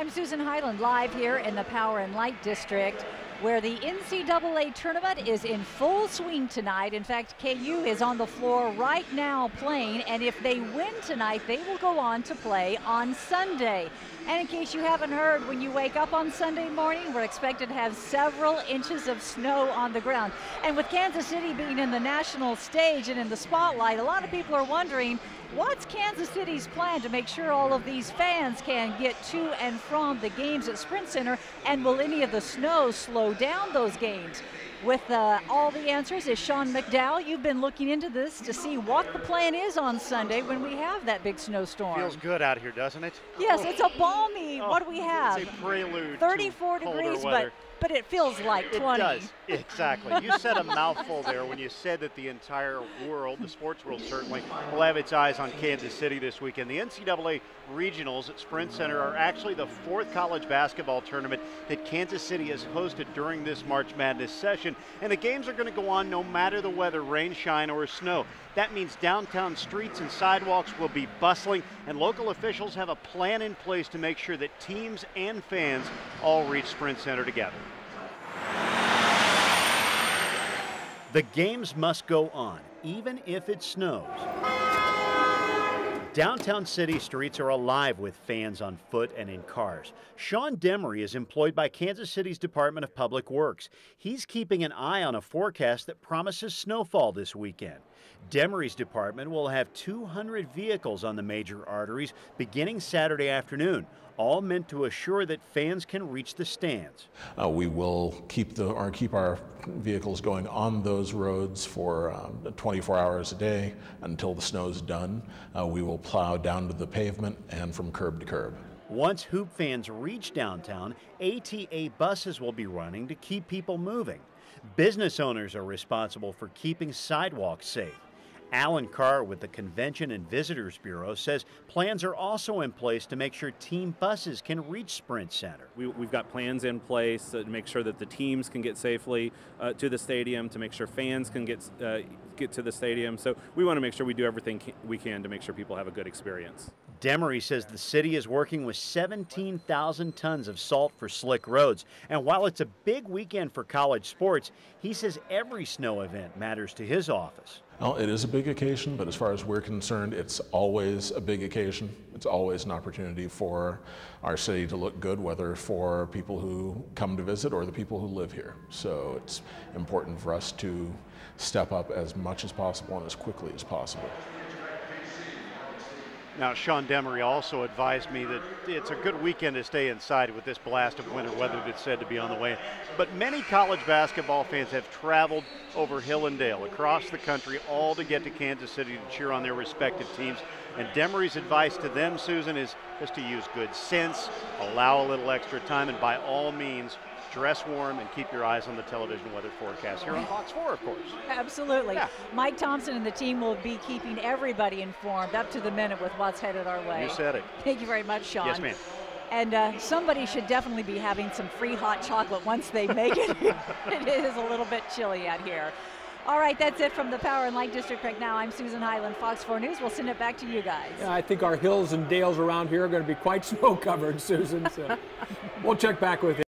I'm Susan Hyland, live here in the Power and Light District, where the NCAA Tournament is in full swing tonight. In fact, KU is on the floor right now playing, and if they win tonight, they will go on to play on Sunday. And in case you haven't heard, when you wake up on Sunday morning, we're expected to have several inches of snow on the ground. And with Kansas City being in the national stage and in the spotlight, a lot of people are wondering, what's Kansas City's plan to make sure all of these fans can get to and from the games at Sprint Center, and will any of the snow slow down those games? With all the answers is Sean McDowell. You've been looking into this to see what the plan is on Sunday when we have that big snowstorm. Feels good out here, doesn't it? Yes, it's a balmy, what do we have? It's a prelude 34 to degrees, weather. but it feels like 20. It does, exactly. You said a mouthful there when you said that the entire world, the sports world certainly, will have its eyes on Kansas City this weekend. The NCAA Regionals at Sprint Center are actually the 4th college basketball tournament that Kansas City has hosted during this March Madness session. And the games are going to go on no matter the weather, rain, shine, or snow. That means downtown streets and sidewalks will be bustling, and local officials have a plan in place to make sure that teams and fans all reach Sprint Center together. The games must go on, even if it snows. Downtown city streets are alive with fans on foot and in cars. Sean Demery is employed by Kansas City's Department of Public Works. He's keeping an eye on a forecast that promises snowfall this weekend. Demery's department will have 200 vehicles on the major arteries beginning Saturday afternoon, all meant to assure that fans can reach the stands. We will keep our vehicles going on those roads for 24 hours a day until the snow is done. We will plow down to the pavement and from curb to curb. Once Hoop fans reach downtown, ATA buses will be running to keep people moving. Business owners are responsible for keeping sidewalks safe. Alan Carr with the Convention and Visitors Bureau says plans are also in place to make sure team buses can reach Sprint Center. We've got plans in place to make sure that the teams can get safely to the stadium, to make sure fans can get to the stadium. So we want to make sure we do everything we can to make sure people have a good experience. Demery says the city is working with 17,000 tons of salt for slick roads. And while it's a big weekend for college sports, he says every snow event matters to his office. Well, it is a big occasion, but as far as we're concerned, it's always a big occasion. It's always an opportunity for our city to look good, whether for people who come to visit or the people who live here. So it's important for us to step up as much as possible and as quickly as possible. Now, Sean Demery also advised me that it's a good weekend to stay inside with this blast of winter weather that's said to be on the way. But many college basketball fans have traveled over hill and dale across the country, all to get to Kansas City to cheer on their respective teams. And Demery's advice to them, Susan, is just to use good sense, allow a little extra time, and by all means, dress warm and keep your eyes on the television weather forecast here on Fox 4, of course. Absolutely. Yeah. Mike Thompson and the team will be keeping everybody informed up to the minute with what's headed our way. You said it. Thank you very much, Sean. Yes, ma'am. And somebody should definitely be having some free hot chocolate once they make it. It is a little bit chilly out here. All right, that's it from the Power and Light District right now. I'm Susan Hyland, Fox 4 News. We'll send it back to you guys. Yeah, I think our hills and dales around here are going to be quite snow covered, Susan. So we'll check back with you.